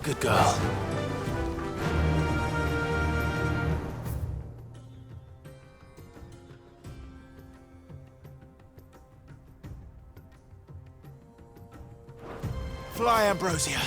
Good girl. Fly, Ambrosia.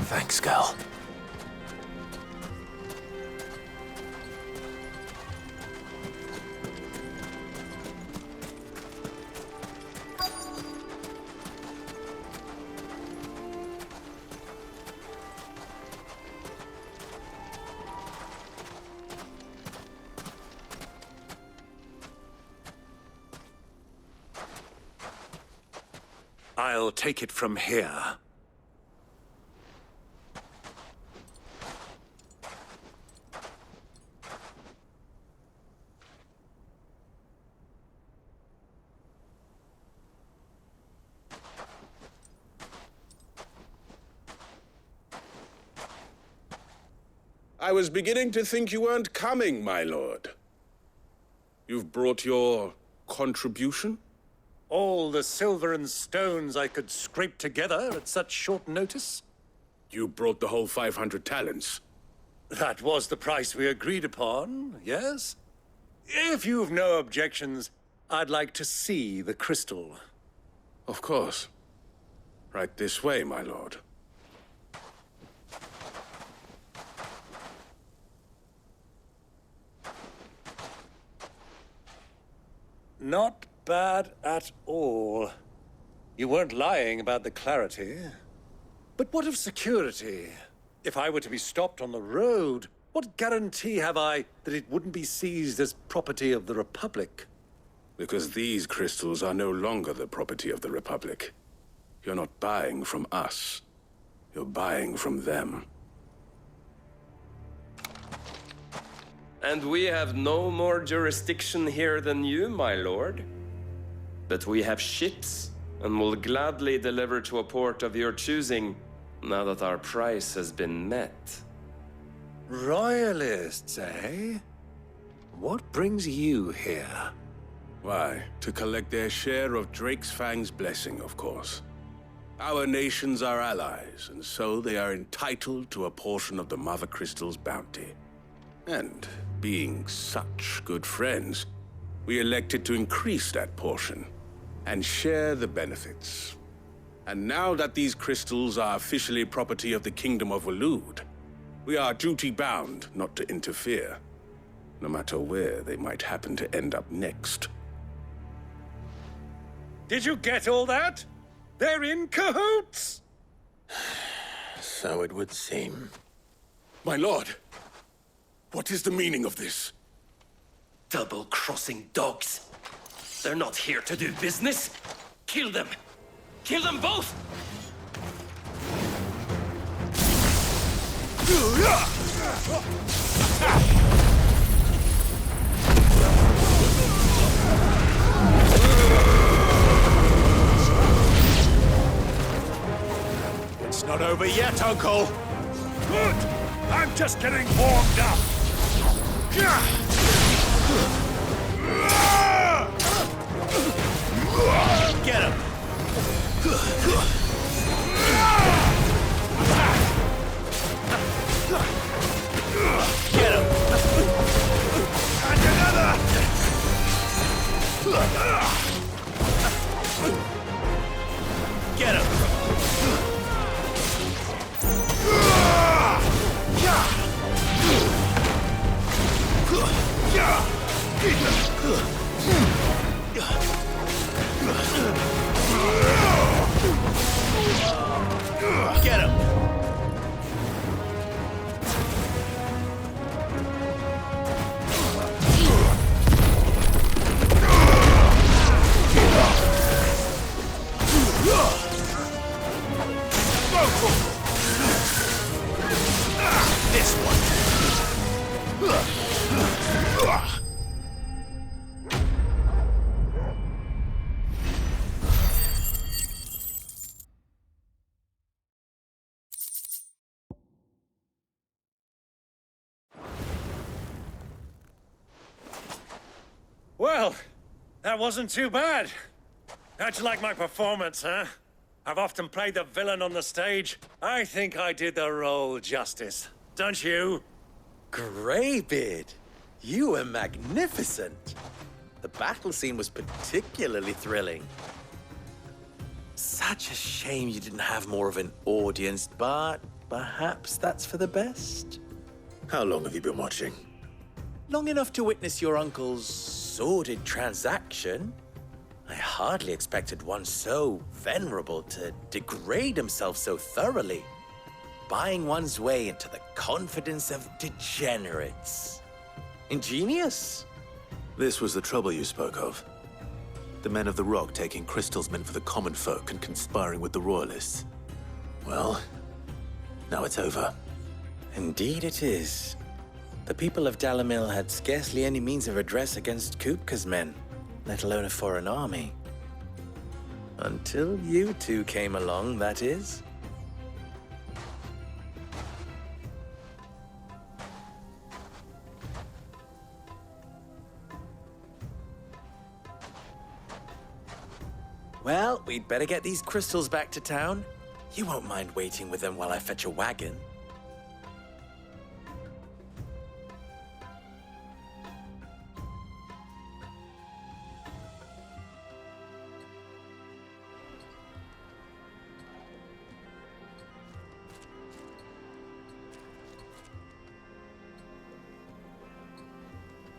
Thanks, girl. I'll take it from here. I was beginning to think you weren't coming, my lord. You've brought your contribution? All the silver and stones I could scrape together at such short notice? You brought the whole 500 talents. That was the price we agreed upon, yes? If you've no objections, I'd like to see the crystal. Of course. Right this way, my lord. Not bad at all. You weren't lying about the clarity. But what of security? If I were to be stopped on the road, what guarantee have I that it wouldn't be seized as property of the Republic? Because these crystals are no longer the property of the Republic. You're not buying from us. You're buying from them. And we have no more jurisdiction here than you, my lord. But we have ships, and will gladly deliver to a port of your choosing, now that our price has been met. Royalists, eh? What brings you here? Why, to collect their share of Drake's Fang's blessing, of course. Our nations are allies, and so they are entitled to a portion of the Mother Crystal's bounty. And, being such good friends, we elected to increase that portion and share the benefits. And now that these crystals are officially property of the Kingdom of Waloed, we are duty-bound not to interfere, no matter where they might happen to end up next. Did you get all that? They're in cahoots! So it would seem. My lord, what is the meaning of this? Double-crossing dogs. They're not here to do business. Kill them. Kill them both! It's not over yet, Uncle. Good! I'm just getting warmed up! Get him! Get him! And another! Get him! Get him! This one. Well, that wasn't too bad. How'd you like my performance, huh? I've often played the villain on the stage. I think I did the role justice. Don't you? Greybeard, you were magnificent. The battle scene was particularly thrilling. Such a shame you didn't have more of an audience, but perhaps that's for the best. How long have you been watching? Long enough to witness your uncle's sordid transaction. I hardly expected one so venerable to degrade himself so thoroughly, buying one's way into the confidence of degenerates. Ingenious. This was the trouble you spoke of. The men of the Rock taking crystals meant for the common folk and conspiring with the Royalists. Well, now it's over. Indeed it is. The people of Dalamil had scarcely any means of redress against Kupka's men, let alone a foreign army. Until you two came along, that is. Well, we'd better get these crystals back to town. You won't mind waiting with them while I fetch a wagon.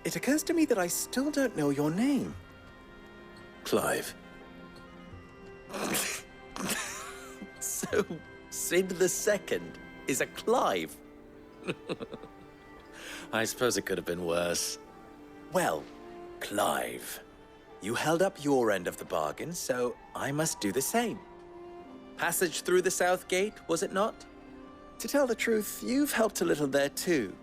It occurs to me that I still don't know your name. Clive. So, Sid the Second is a Clive. I suppose it could have been worse. Well, Clive, you held up your end of the bargain, so I must do the same. Passage through the South Gate, was it not? To tell the truth, you've helped a little there too.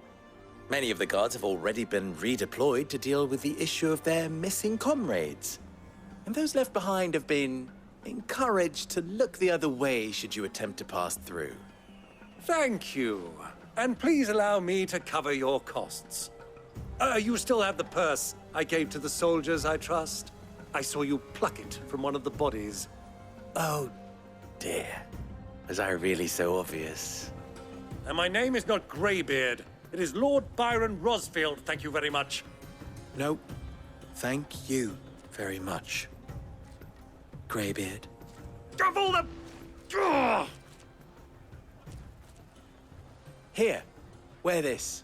Many of the guards have already been redeployed to deal with the issue of their missing comrades. And those left behind have been encouraged to look the other way should you attempt to pass through. Thank you. And please allow me to cover your costs. You still have the purse I gave to the soldiers, I trust? I saw you pluck it from one of the bodies. Oh, dear. Was I really so obvious? And my name is not Greybeard. It is Lord Byron Rosfield, thank you very much. No, thank you very much, Greybeard. Of all the... Ugh! Here, wear this.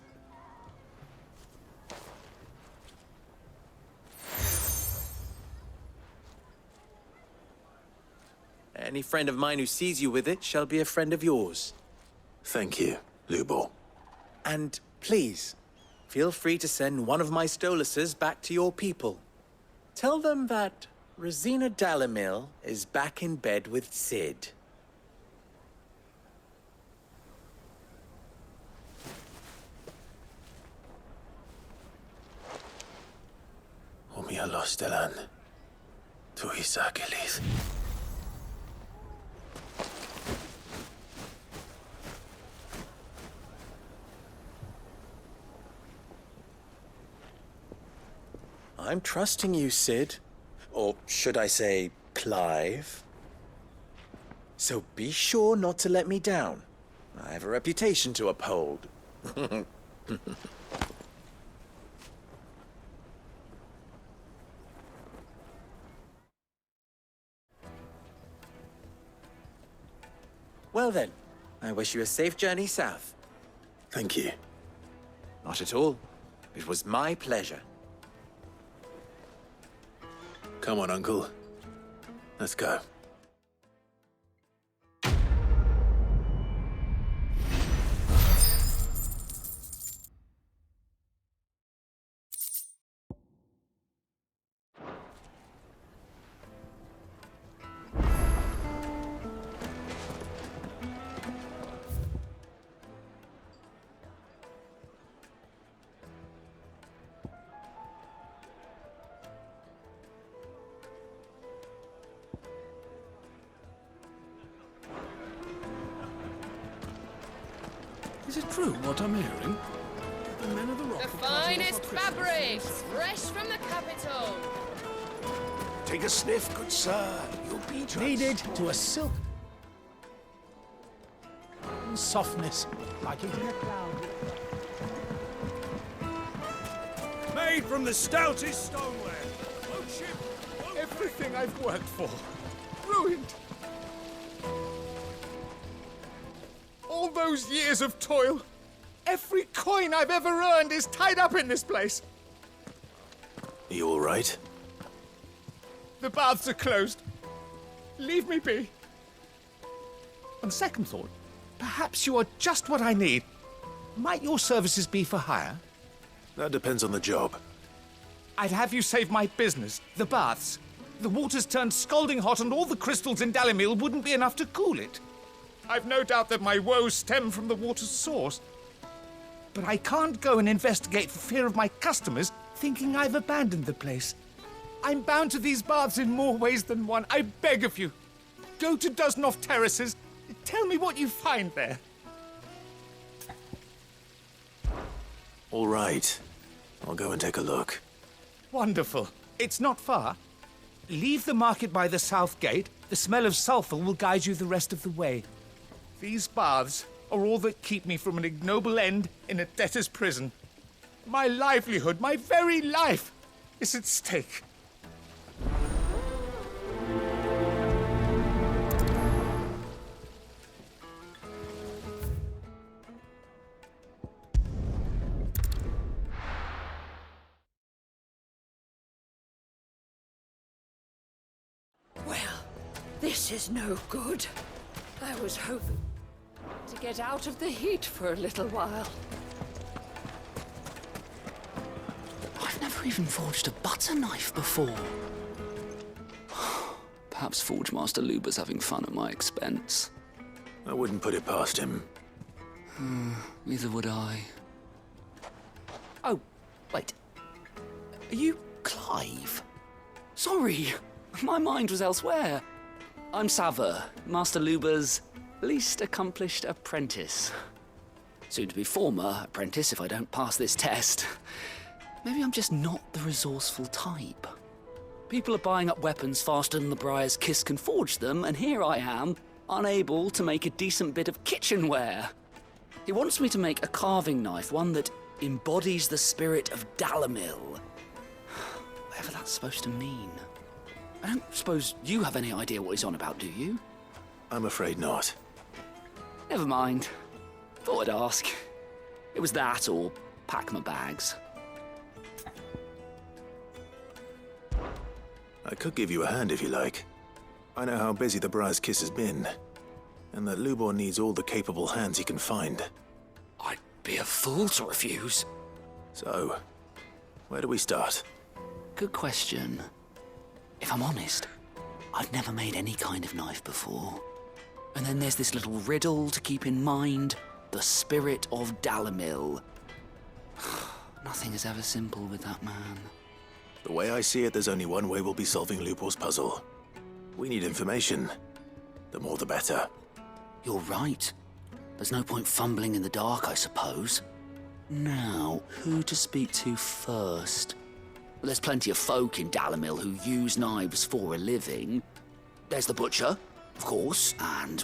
Any friend of mine who sees you with it shall be a friend of yours. Thank you, Lubor. And please, feel free to send one of my Stoluses back to your people. Tell them that Rosina Dalamil is back in bed with Sid. Omia Lostelan. Tuisakelis. I'm trusting you, Sid. Or should I say, Clive? So be sure not to let me down. I have a reputation to uphold. Well then, I wish you a safe journey south. Thank you. Not at all. It was my pleasure. Come on, Uncle. Let's go. Is it true what I'm hearing? The men of the rock The are carting off finest our prisoners. fabrics, fresh from the capital. Take a sniff, good sir. You'll be just... Kneaded to a silk softness, like it in a cloud. Made from the stoutest stoneware. Everything I've worked for, ruined. All those years of toil, every coin I've ever earned is tied up in this place. Are you all right? The baths are closed. Leave me be. On second thought, perhaps you are just what I need. Might your services be for hire? That depends on the job. I'd have you save my business, the baths. The water's turned scalding hot and all the crystals in Dalimil wouldn't be enough to cool it. I've no doubt that my woes stem from the water's source. But I can't go and investigate for fear of my customers thinking I've abandoned the place. I'm bound to these baths in more ways than one. I beg of you. Go to Dusnoff Terraces. Tell me what you find there. All right. I'll go and take a look. Wonderful. It's not far. Leave the market by the south gate. The smell of sulphur will guide you the rest of the way. These baths are all that keep me from an ignoble end in a debtor's prison. My livelihood, my very life, is at stake. Well, this is no good. I was hoping to get out of the heat for a little while. I've never even forged a butter knife before. Perhaps Forge Master Luber's having fun at my expense. I wouldn't put it past him. Neither would I. Oh, wait. Are you Clive? Sorry, my mind was elsewhere. I'm Sava, Master Luber's least accomplished apprentice. Soon to be former apprentice if I don't pass this test. Maybe I'm just not the resourceful type. People are buying up weapons faster than the Briar's Kiss can forge them, and here I am, unable to make a decent bit of kitchenware. He wants me to make a carving knife, one that embodies the spirit of Dalimil. Whatever that's supposed to mean. I don't suppose you have any idea what he's on about, do you? I'm afraid not. Never mind. Thought I'd ask. It was that or pack my bags. I could give you a hand if you like. I know how busy the Briar's Kiss has been, and that Lubor needs all the capable hands he can find. I'd be a fool to refuse. So, where do we start? Good question. If I'm honest, I've never made any kind of knife before. And then there's this little riddle to keep in mind. The spirit of Dalimil. Nothing is ever simple with that man. The way I see it, there's only one way we'll be solving Lubor's puzzle. We need information. The more the better. You're right. There's no point fumbling in the dark, I suppose. Now, who to speak to first? Well, there's plenty of folk in Dalimil who use knives for a living. There's the butcher, of course, and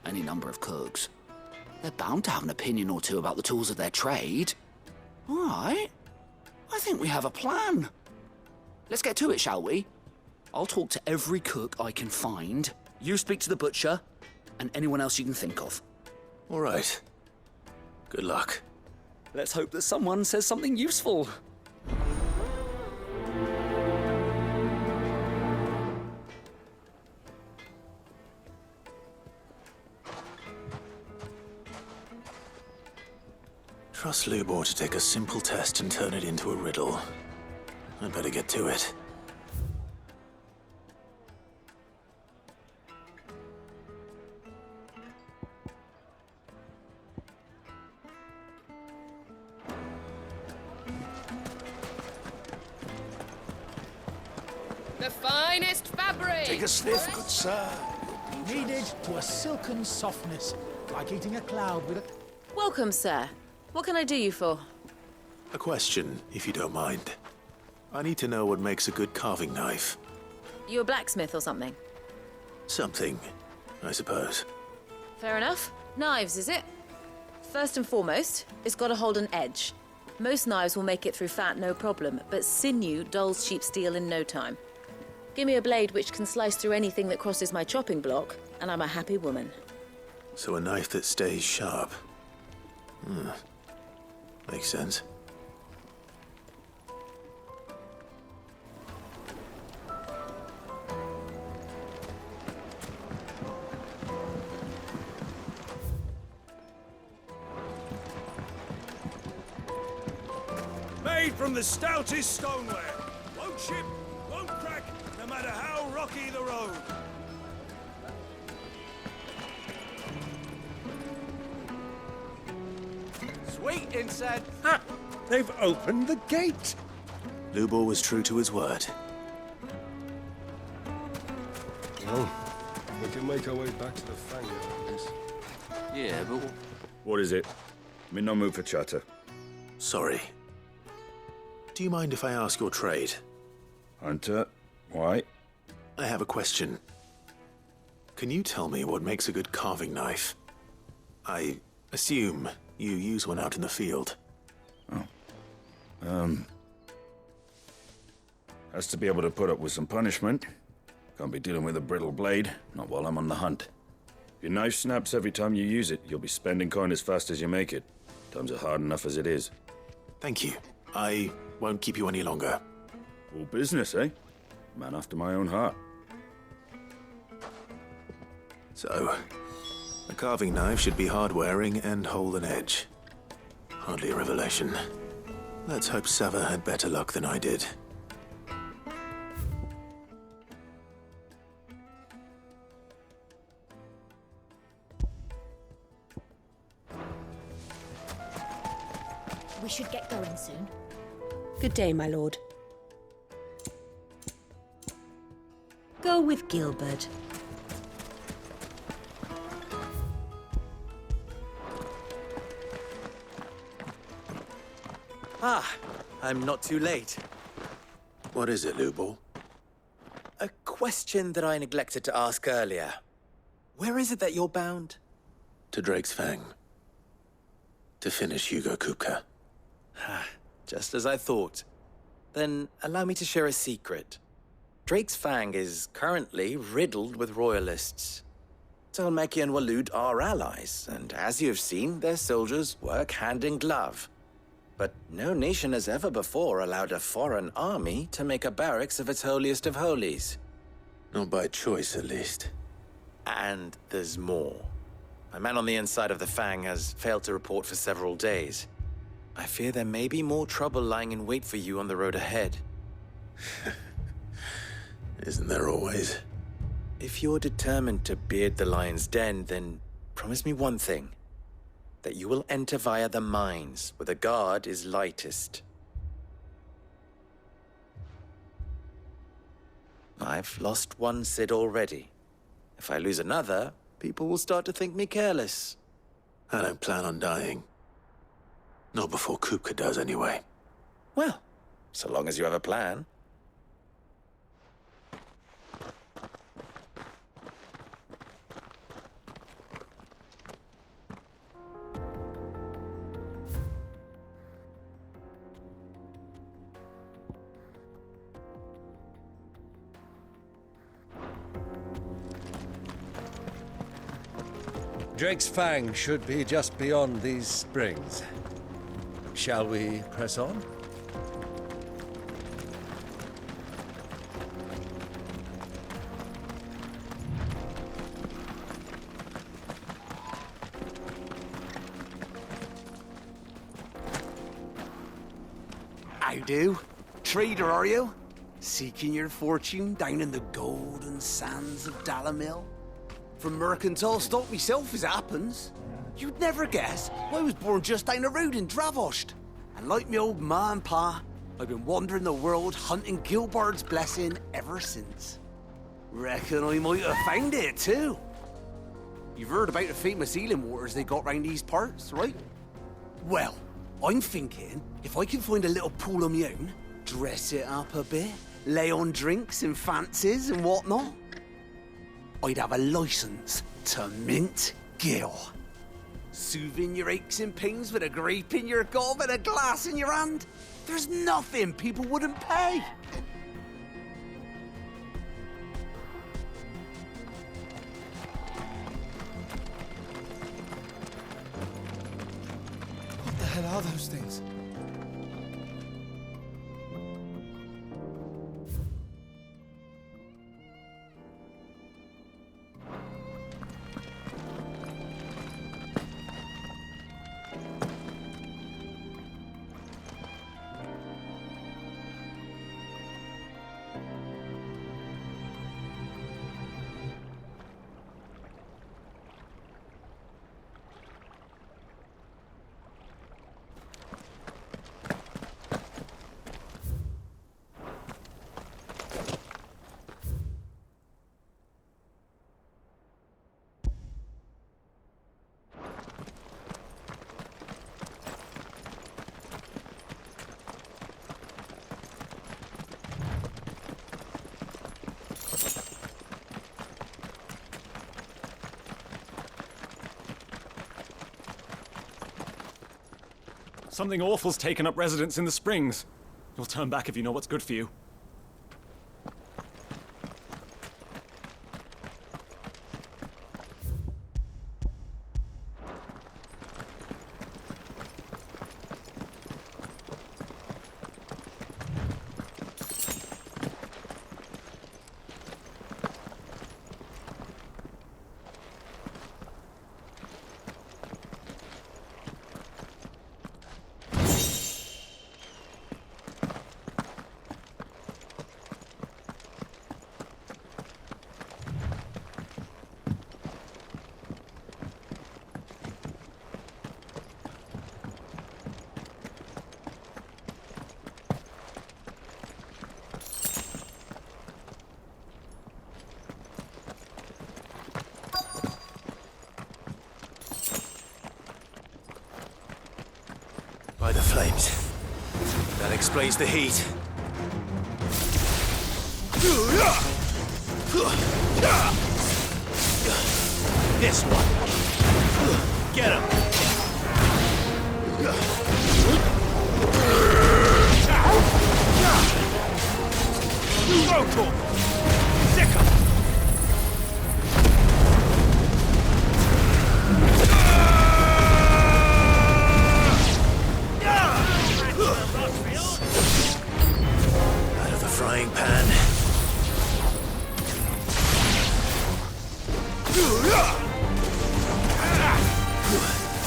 any number of cooks. They're bound to have an opinion or two about the tools of their trade. All right. I think we have a plan. Let's get to it, shall we? I'll talk to every cook I can find. You speak to the butcher. and anyone else you can think of. All right. Good luck. Let's hope that someone says something useful. Trust Lubor to take a simple test and turn it into a riddle. I'd better get to it. The finest fabric! Take a sniff, good sir. Kneaded to a silken softness, like eating a cloud with a... Welcome, sir. What can I do you for? A question, if you don't mind. I need to know what makes a good carving knife. You a blacksmith or something? Something, I suppose. Fair enough. Knives, is it? First and foremost, it's got to hold an edge. Most knives will make it through fat, no problem, but sinew dulls cheap steel in no time. Give me a blade which can slice through anything that crosses my chopping block, and I'm a happy woman. So a knife that stays sharp. Makes sense. Made from the stoutest stoneware. Won't chip, won't crack, no matter how rocky the road. Sweet inside. Ha! They've opened the gate! Lubor was true to his word. Well, we can make our way back to the Fang now, I guess. Yeah, but What is it? I'm in no mood for chatter. Sorry. Do you mind if I ask your trade? Hunter, why? I have a question. Can you tell me what makes a good carving knife? I assume you use one out in the field. Has to be able to put up with some punishment. Can't be dealing with a brittle blade, not while I'm on the hunt. If your knife snaps every time you use it, you'll be spending coin as fast as you make it. Times are hard enough as it is. Thank you. I won't keep you any longer. All business, eh? Man after my own heart. So, a carving knife should be hard-wearing and hold an edge. Hardly a revelation. Let's hope Sava had better luck than I did. We should get going soon. Good day, my lord. Go with Gilbert. Ah, I'm not too late. What is it, Lubor? A question that I neglected to ask earlier. Where is it that you're bound? To Drake's Fang. To finish Hugo Kupka. Just as I thought. Then allow me to share a secret. Drake's Fang is currently riddled with royalists. Talmeki and Walud are allies, and as you have seen, their soldiers work hand in glove. But no nation has ever before allowed a foreign army to make a barracks of its holiest of holies. Not by choice, at least. And there's more. My man on the inside of the Fang has failed to report for several days. I fear there may be more trouble lying in wait for you on the road ahead. Isn't there always? If you're determined to beard the lion's den, then promise me one thing. That you will enter via the mines, where the guard is lightest. I've lost one Cid already. If I lose another, people will start to think me careless. I don't plan on dying. Not before Kupka does, anyway. Well, so long as you have a plan. Drake's Fang should be just beyond these springs. Shall we press on? How do? Trader, are you? Seeking your fortune down in the golden sands of Dalamil? From mercantile stock myself, as it happens. You'd never guess I was born just down the road in Dravost. And like me old ma and pa, I've been wandering the world hunting Gilbard's blessing ever since. Reckon I might have found it, too. You've heard about the famous healing waters they got round these parts, right? Well, I'm thinking, if I can find a little pool of my own, dress it up a bit, lay on drinks and fancies and whatnot, I'd have a license to mint Gil. Soothing your aches and pains with a grape in your gob and a glass in your hand. There's nothing people wouldn't pay. What the hell are those things? Something awful's taken up residence in the springs. You'll turn back if you know what's good for you. By the flames. That explains the heat. This one. Get him. Go, Torm. Sick him. Out of the frying pan.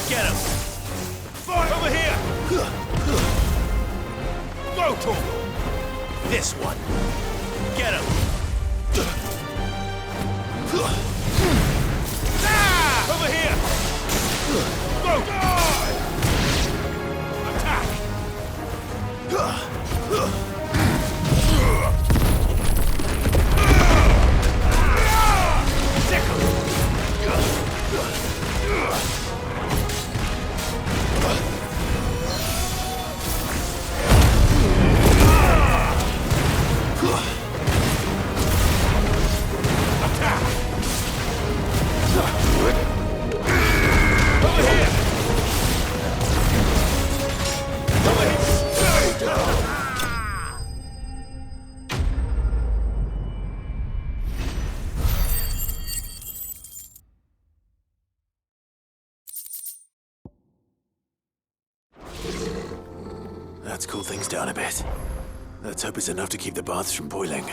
Get him! Fire over here! Go, Torm! This one! Get him! That's cooled things down a bit. Let's hope it's enough to keep the baths from boiling.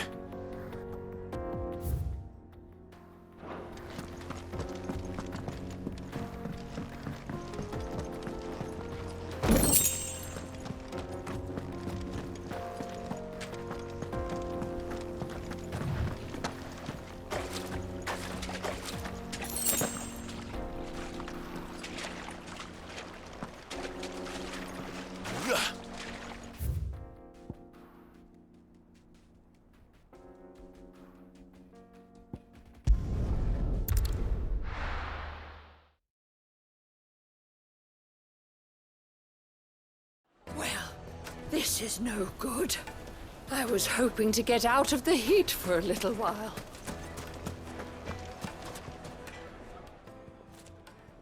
This is no good. I was hoping to get out of the heat for a little while.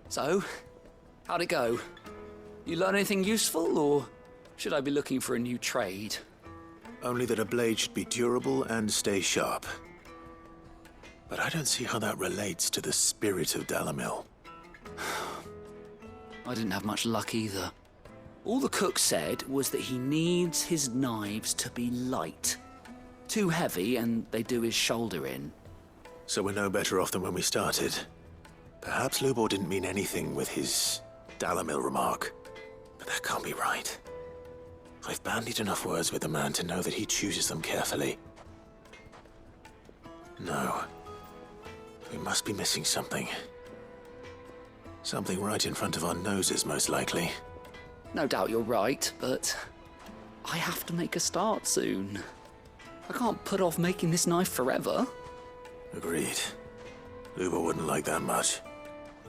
So, how'd it go? You learn anything useful, or should I be looking for a new trade? Only that a blade should be durable and stay sharp. But I don't see how that relates to the spirit of Dalamil. I didn't have much luck either. All the cook said was that he needs his knives to be light. Too heavy and they do his shoulder in. So we're no better off than when we started. Perhaps Lubor didn't mean anything with his Dalamil remark. But that can't be right. I've bandied enough words with the man to know that he chooses them carefully. No. We must be missing something. Something right in front of our noses, most likely. No doubt you're right, but I have to make a start soon. I can't put off making this knife forever. Agreed. Lubor wouldn't like that much.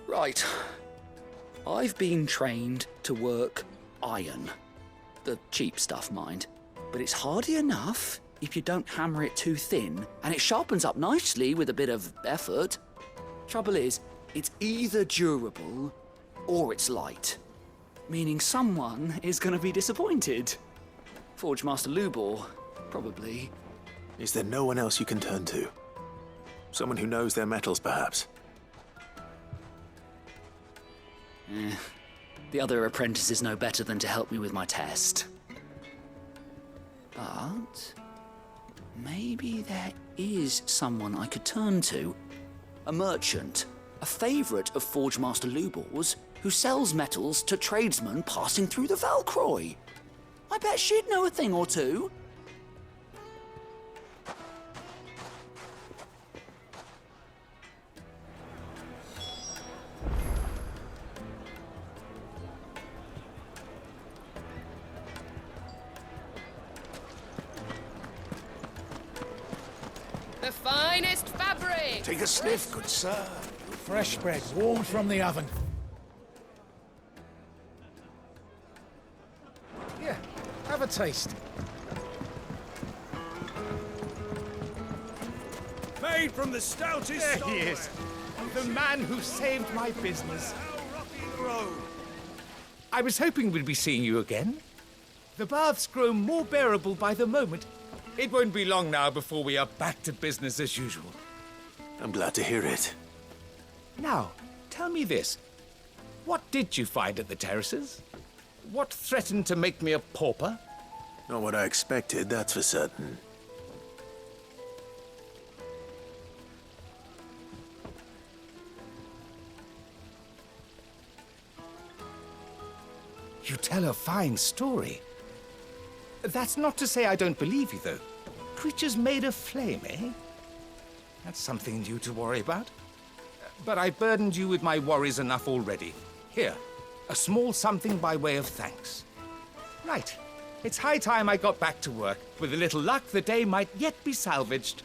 Right. I've been trained to work iron. The cheap stuff, mind. But it's hardy enough if you don't hammer it too thin, and it sharpens up nicely with a bit of effort. Trouble is, it's either durable or it's light. Meaning someone is going to be disappointed. Forge Master Lubor, probably. Is there no one else you can turn to? Someone who knows their metals, perhaps? The other apprentices know better than to help me with my test. But maybe there is someone I could turn to. A merchant, a favourite of Forge Master Lubor's, who sells metals to tradesmen passing through the Valcroy. I bet she'd know a thing or two. The finest fabric! Take a sniff, good sir. Fresh bread, warm from the oven. Here, have a taste. Made from the stoutest There he stoneware. is. The man who saved my business. How rocky the road. I was hoping we'd be seeing you again. The baths grow more bearable by the moment. It won't be long now before we are back to business as usual. I'm glad to hear it. Now, tell me this. What did you find at the terraces? What threatened to make me a pauper? Not what I expected, that's for certain. You tell a fine story. That's not to say I don't believe you, though. Creatures made of flame, eh? That's something new to worry about. But I burdened you with my worries enough already. Here, a small something by way of thanks. Right. It's high time I got back to work. With a little luck, the day might yet be salvaged.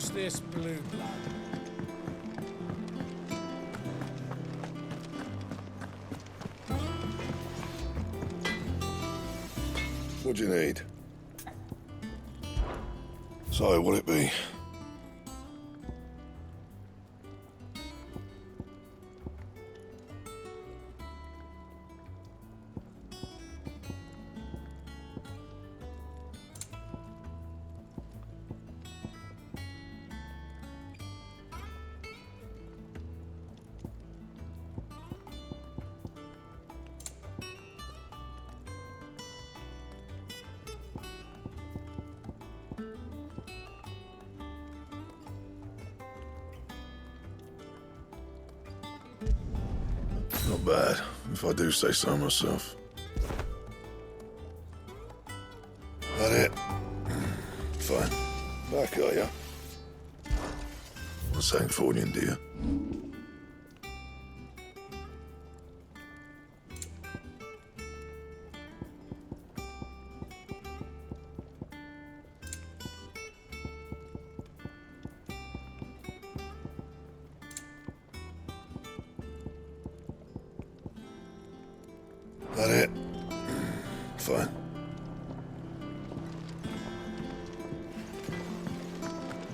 Who's this blue blood? What do you need? So, what'll it be? Not bad, if I do say so myself. That it? Fine. Back, are ya? Want something for you, dear? That it? Fine.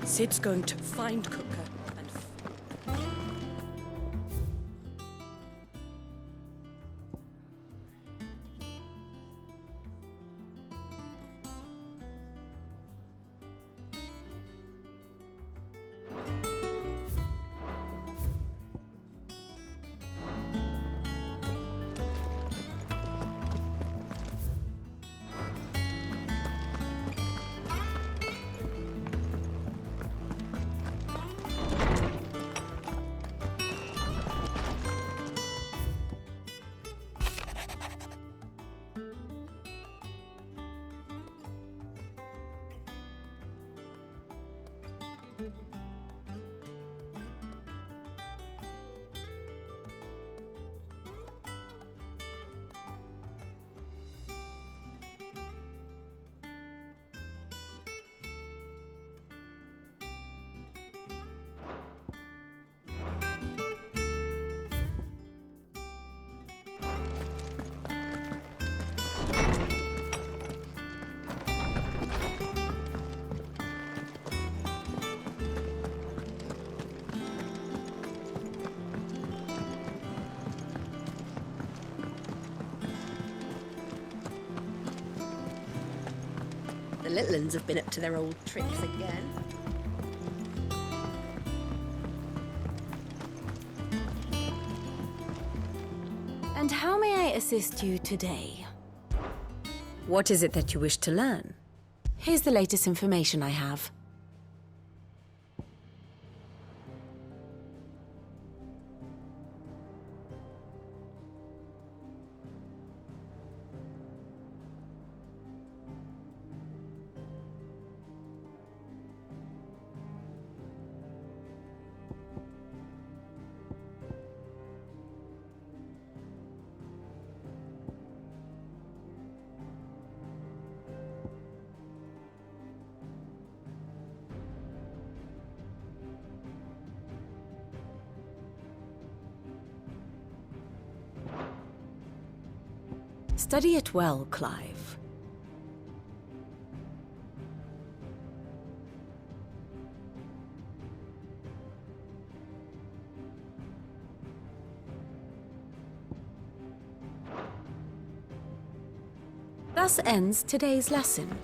Sid's going to find Cooker and... The little uns have been up to their old tricks again. And how may I assist you today? What is it that you wish to learn? Here's the latest information I have. Study it well, Clive. Thus ends today's lesson.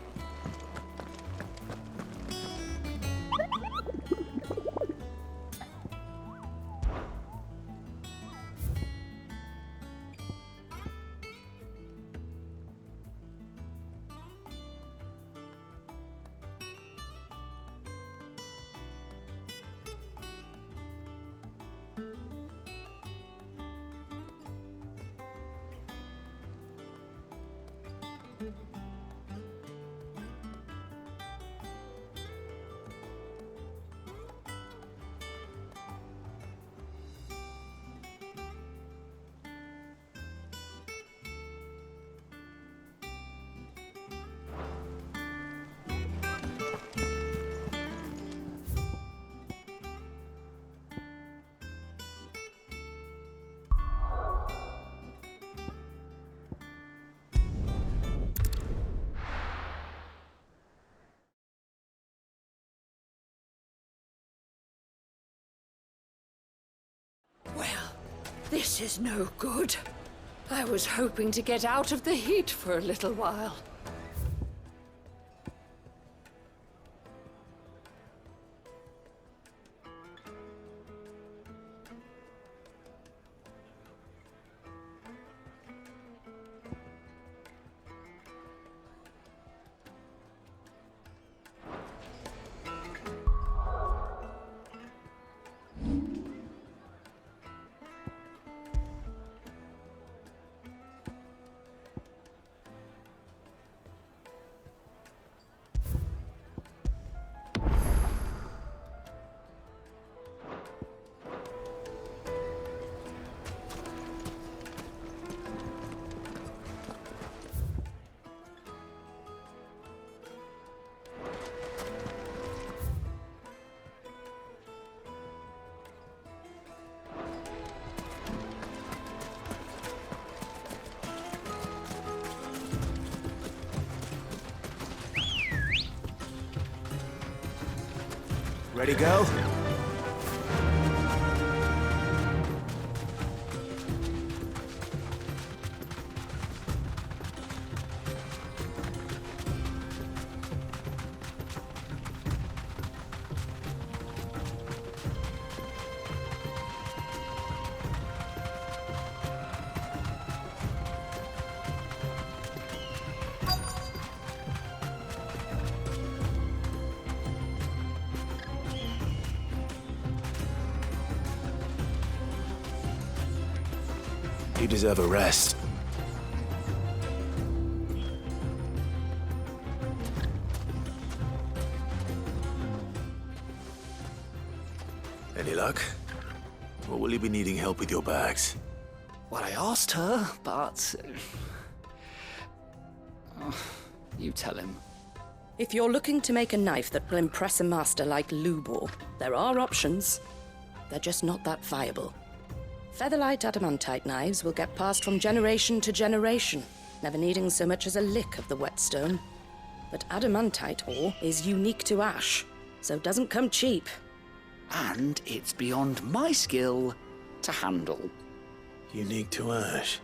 This is no good. I was hoping to get out of the heat for a little while. Ready, go? You deserve a rest. Any luck? Or will you be needing help with your bags? Well, I asked her, but... you tell him. If you're looking to make a knife that will impress a master like Lubor, there are options. They're just not that viable. Featherlight adamantite knives will get passed from generation to generation, never needing so much as a lick of the whetstone. But adamantite ore is unique to ash, so it doesn't come cheap. And it's beyond my skill to handle. Unique to ash.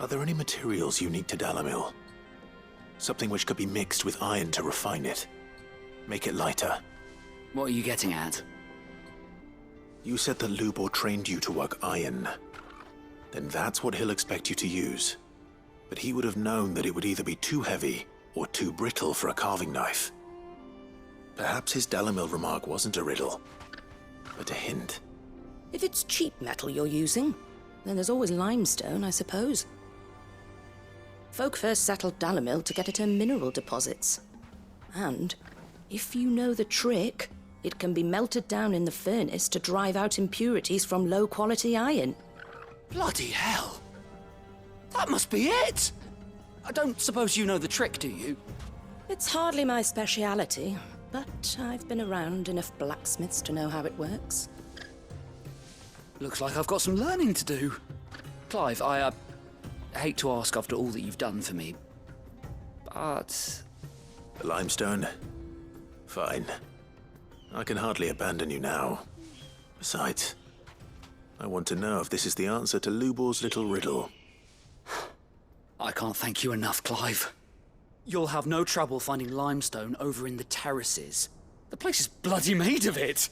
Are there any materials unique to Dalamil? Something which could be mixed with iron to refine it. Make it lighter. What are you getting at? You said that Lubor trained you to work iron. Then that's what he'll expect you to use. But he would have known that it would either be too heavy or too brittle for a carving knife. Perhaps his Dalamil remark wasn't a riddle, but a hint. If it's cheap metal you're using, then there's always limestone, I suppose. Folk first settled Dalamil to get at her mineral deposits. And if you know the trick, it can be melted down in the furnace to drive out impurities from low-quality iron. Bloody hell! That must be it! I don't suppose you know the trick, do you? It's hardly my speciality, but I've been around enough blacksmiths to know how it works. Looks like I've got some learning to do. Clive, I hate to ask after all that you've done for me, but... The limestone? Fine. I can hardly abandon you now. Besides, I want to know if this is the answer to Lubor's little riddle. I can't thank you enough, Clive. You'll have no trouble finding limestone over in the terraces. The place is bloody made of it.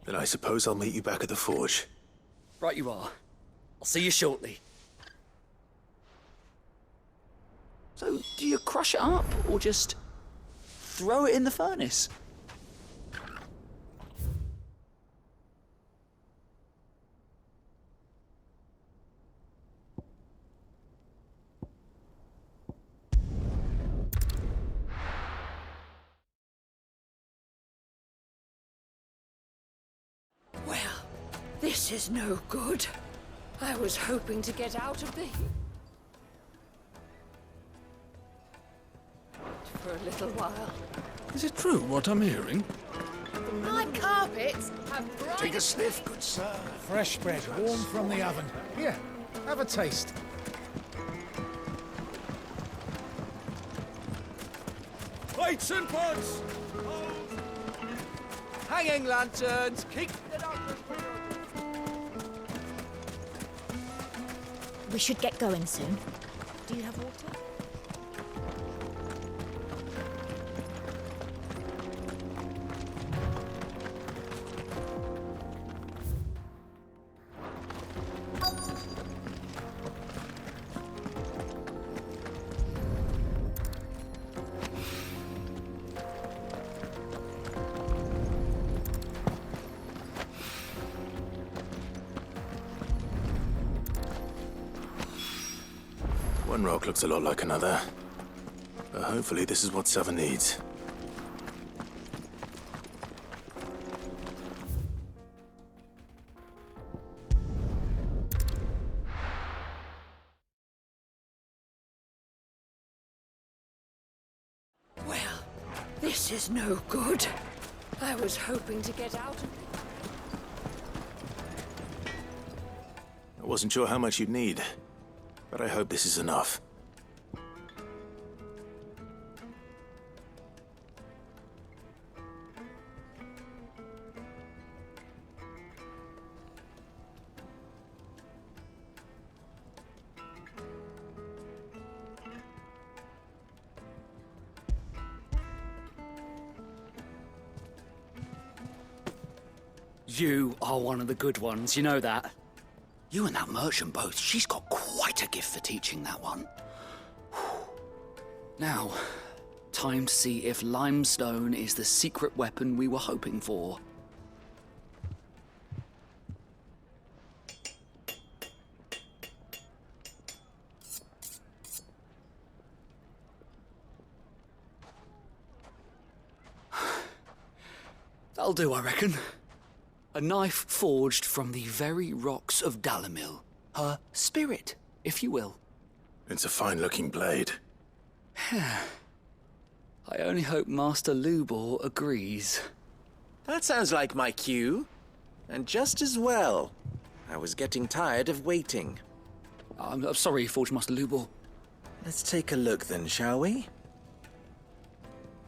Then I suppose I'll meet you back at the forge. Right you are. I'll see you shortly. So, do you crush it up, or just throw it in the furnace? Well, this is no good. I was hoping to get out of the heat for a little while. Is it true what I'm hearing? My carpets have bright... Take a sniff, good sir. Fresh bread, warm from the oven. Here, have a taste. Plates and pots! Hanging lanterns, keep it up. We should get going soon. Do you have water? One rock looks a lot like another. But hopefully this is what Sava needs. Well, this is no good. I was hoping to get out of it. I wasn't sure how much you'd need, but I hope this is enough. You are one of the good ones, you know that? You and that merchant both, she's got quite a gift for teaching that one. Now, time to see if limestone is the secret weapon we were hoping for. That'll do, I reckon. A knife forged from the very rocks of Dalamil. Her spirit, if you will. It's a fine-looking blade. I only hope Master Lubor agrees. That sounds like my cue. And just as well. I was getting tired of waiting. I'm sorry, Forge Master Lubor. Let's take a look then, shall we?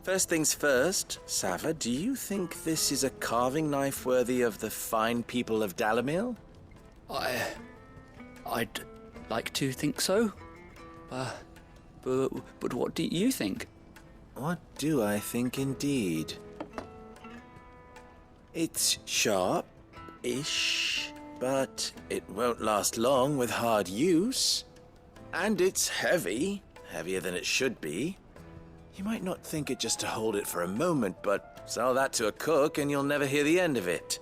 First things first, Sava, do you think this is a carving knife worthy of the fine people of Dalamil? I'd like to think so. But what do you think? What do I think indeed? It's sharp-ish, but it won't last long with hard use. And it's heavy, heavier than it should be. You might not think it just to hold it for a moment, but sell that to a cook and you'll never hear the end of it.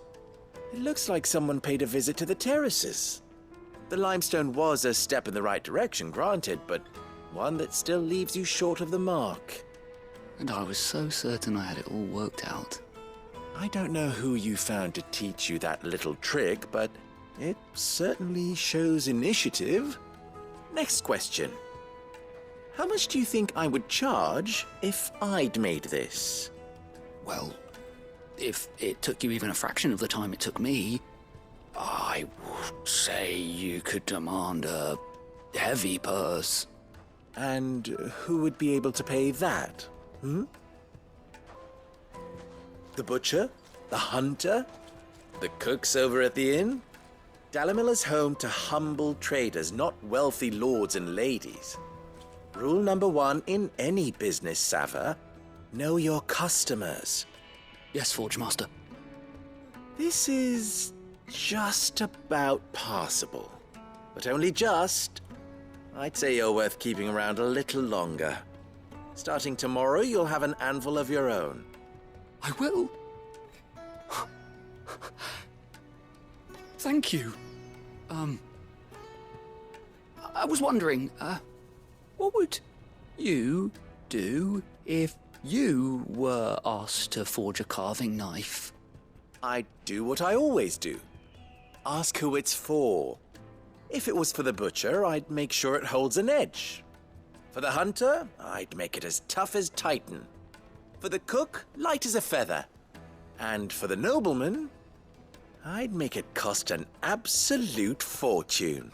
It looks like someone paid a visit to the terraces. The limestone was a step in the right direction, granted, but one that still leaves you short of the mark. And I was so certain I had it all worked out. I don't know who you found to teach you that little trick, but it certainly shows initiative. Next question. How much do you think I would charge if I'd made this? Well, if it took you even a fraction of the time it took me, I would say you could demand a heavy purse. And who would be able to pay that? The butcher? The hunter? The cooks over at the inn? Dalamil is home to humble traders, not wealthy lords and ladies. Rule number 1 in any business, Sava, know your customers. Yes, Forge Master. This is just about passable. But only just. I'd say you're worth keeping around a little longer. Starting tomorrow, you'll have an anvil of your own. I will. Thank you. I was wondering, what would you do if you were asked to forge a carving knife? I'd do what I always do. Ask who it's for. If it was for the butcher, I'd make sure it holds an edge. For the hunter, I'd make it as tough as Titan. For the cook, light as a feather. And for the nobleman, I'd make it cost an absolute fortune.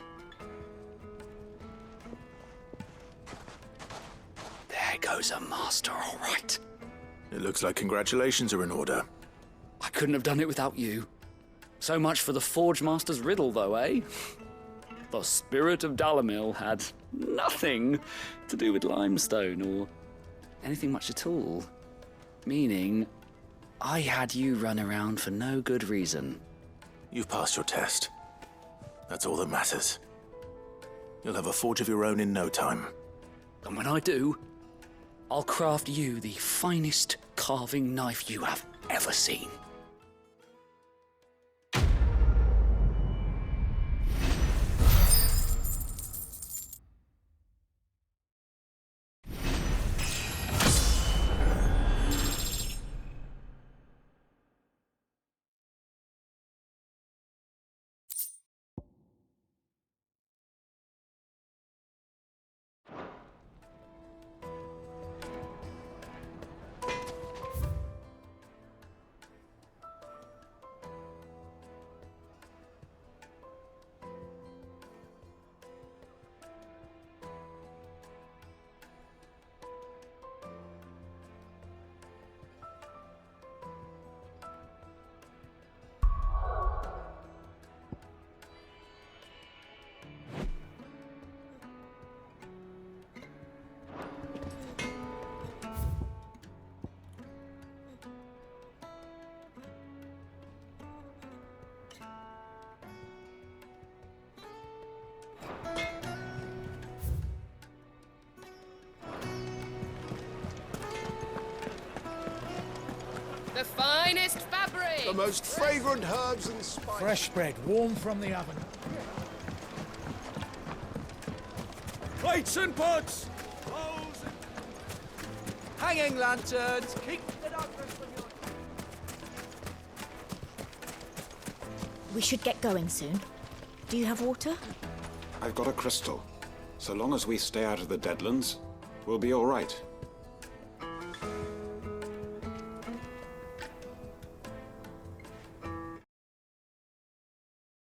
There goes a master, all right. It looks like congratulations are in order. I couldn't have done it without you. So much for the Forge Master's riddle, though, eh? The spirit of Dalamil had nothing to do with limestone or anything much at all. Meaning, I had you run around for no good reason. You've passed your test. That's all that matters. You'll have a forge of your own in no time. And when I do, I'll craft you the finest carving knife you have ever seen. The finest fabric! The most fragrant herbs and spices. Fresh bread, warm from the oven. Plates and pots! Hanging lanterns! Keep the darkness from your... We should get going soon. Do you have water? I've got a crystal. So long as we stay out of the Deadlands, we'll be all right.